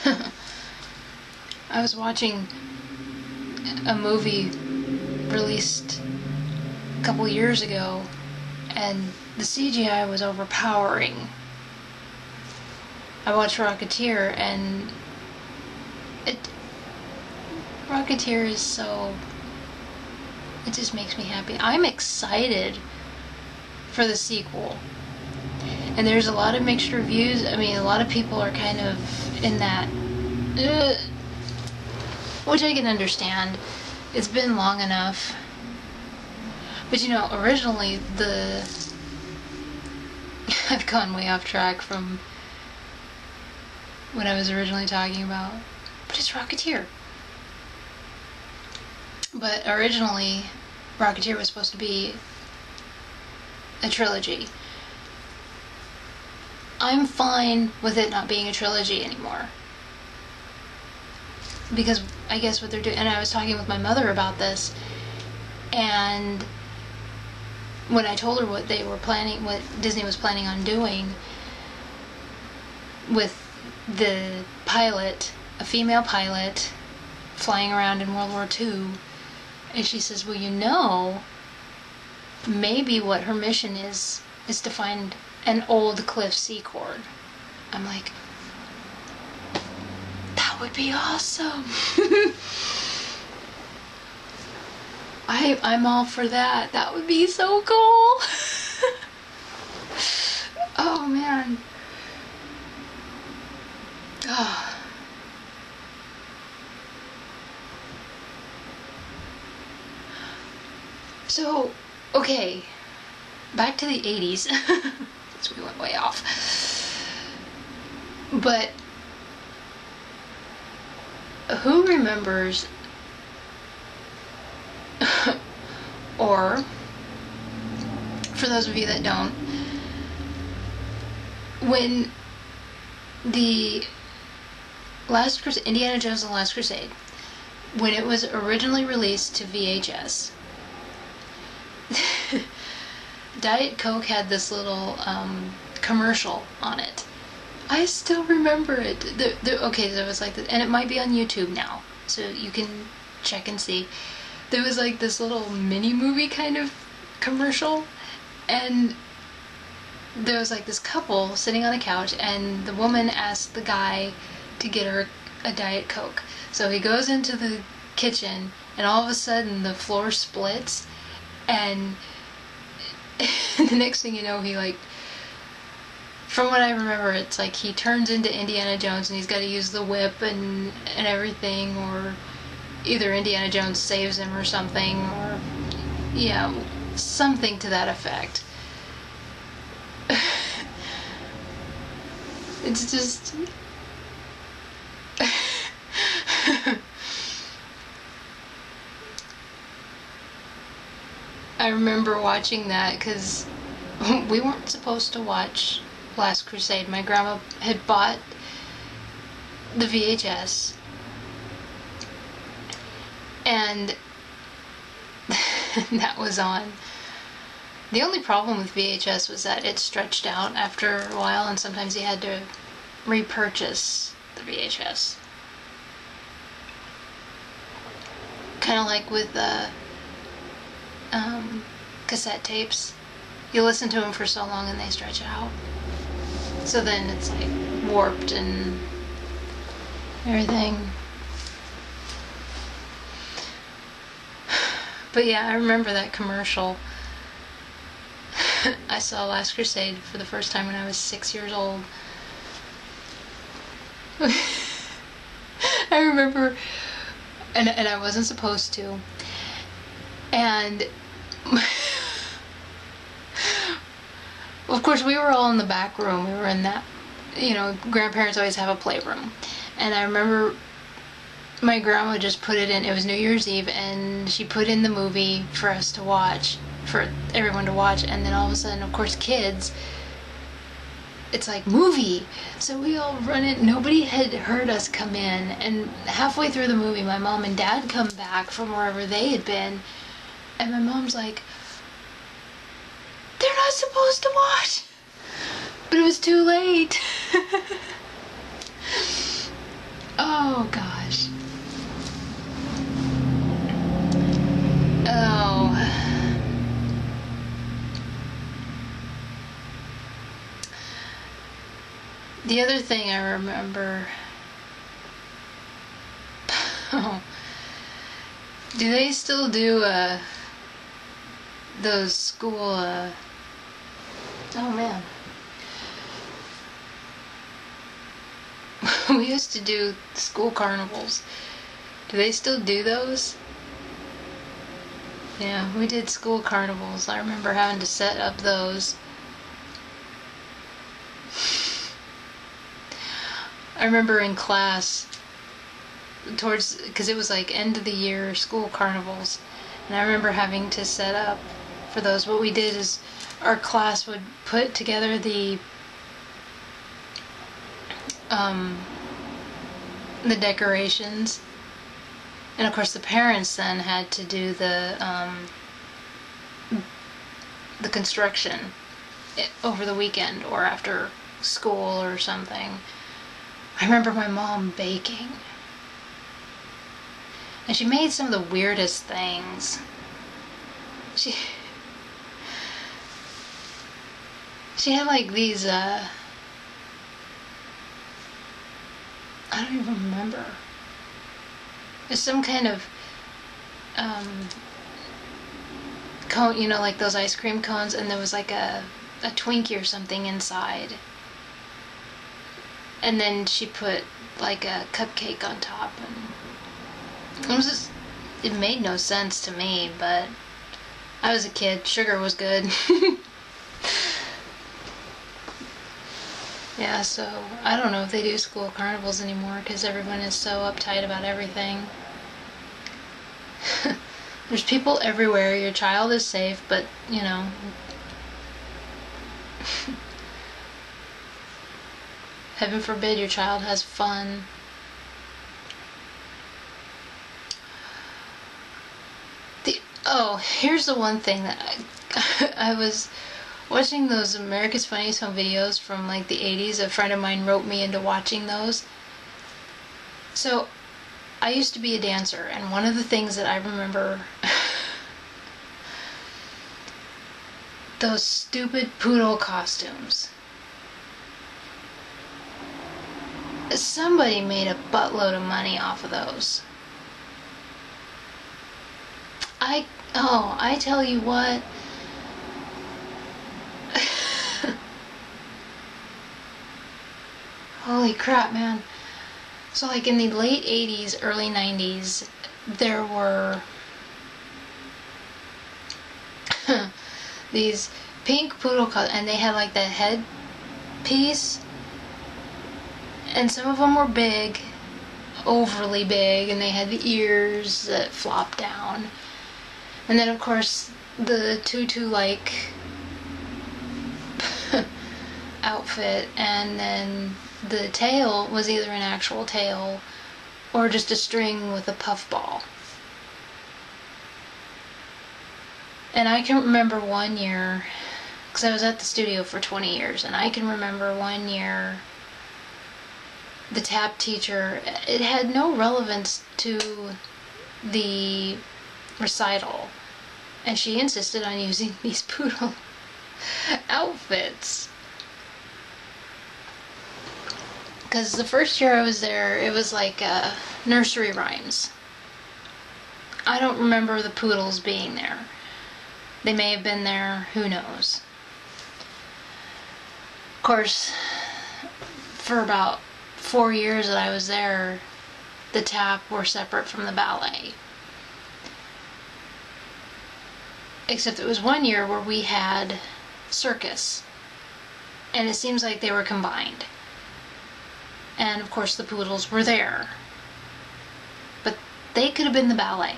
I was watching a movie released a couple years ago, and the CGI was overpowering. I watched Rocketeer, and Rocketeer is so... it just makes me happy. I'm excited for the sequel. And there's a lot of mixed reviews. I mean, a lot of people are kind of in that... which I can understand. It's been long enough. But you know, originally I've gone way off track from what I was originally talking about. But it's Rocketeer. But originally, Rocketeer was supposed to be a trilogy. I'm fine with it not being a trilogy anymore. Because I guess what they're doing, and I was talking with my mother about this, and when I told her what they were planning, what Disney was planning on doing with the pilot, a female pilot flying around in World War II, and she says, well, you know, maybe what her mission is to find an old Cliff Secord. I'm like, that would be awesome. I'm all for that. That would be so cool. Oh man. Oh. So, okay, back to the 80s. So we went way off. But who remembers, or for those of you that don't, when the Last Crusade, Indiana Jones and the Last Crusade, when it was originally released to VHS, Diet Coke had this little commercial on it. I still remember it. Okay, there was like this, and it might be on YouTube now, so you can check and see. There was like this little mini movie kind of commercial, and there was like this couple sitting on a couch, and the woman asked the guy to get her a Diet Coke. So he goes into the kitchen, and all of a sudden the floor splits, and the next thing you know, he like, from what I remember, it's like he turns into Indiana Jones and he's got to use the whip and everything, or either Indiana Jones saves him or something, or yeah, something to that effect. It's just I remember watching that because we weren't supposed to watch Last Crusade. My grandma had bought the VHS, and that was on. The only problem with VHS was that it stretched out after a while, and sometimes you had to repurchase the VHS. Kind of like with cassette tapes. You listen to them for so long and they stretch out. So then it's like warped and everything. But yeah, I remember that commercial. I saw Last Crusade for the first time when I was 6 years old. I remember, and I wasn't supposed to, and of course we were all in the back room. We were in that, you know, grandparents always have a playroom, and I remember my grandma just put it in. It was New Year's Eve, and she put in the movie for us to watch, for everyone to watch, and then all of a sudden, of course, kids, it's like movie, so we all run in. Nobody had heard us come in, and halfway through the movie my mom and dad come back from wherever they had been, and my mom's like, they're not supposed to watch, but it was too late. Oh gosh. Oh. The other thing I remember. Oh. Do they still do those school oh man. We used to do school carnivals. Do they still do those? Yeah, we did school carnivals. I remember having to set up those. I remember in class, because it was like end of the year school carnivals, and I remember having to set up for those. What we did is our class would put together the decorations, and of course the parents then had to do the construction over the weekend or after school or something. I remember my mom baking, and she made some of the weirdest things. She had like these I don't even remember. It's some kind of cone, you know, like those ice cream cones, and there was like a Twinkie or something inside. And then she put like a cupcake on top, and it was just, it made no sense to me, but I was a kid. Sugar was good. Yeah, so I don't know if they do school carnivals anymore because everyone is so uptight about everything. There's people everywhere. Your child is safe, but you know. Heaven forbid your child has fun. Here's the one thing that I was watching those America's Funniest Home Videos from like the 80s. A friend of mine wrote me into watching those. So I used to be a dancer, and one of the things that I remember, those stupid poodle costumes. Somebody made a buttload of money off of those. I tell you what. Holy crap, man. So like in the late 80s, early 90s, there were these pink poodle costumes, and they had like that head piece, and some of them were big, overly big, and they had the ears that flopped down. And then of course the tutu-like outfit, and then the tail was either an actual tail or just a string with a puffball. And I can remember one year, because I was at the studio for 20 years, and I can remember one year the tap teacher, it had no relevance to the recital, and she insisted on using these poodle outfits. Because the first year I was there, it was like nursery rhymes. I don't remember the poodles being there. They may have been there, who knows. Of course, for about 4 years that I was there, the tap were separate from the ballet. Except it was one year where we had circus, and it seems like they were combined. And of course the poodles were there, but they could have been the ballet.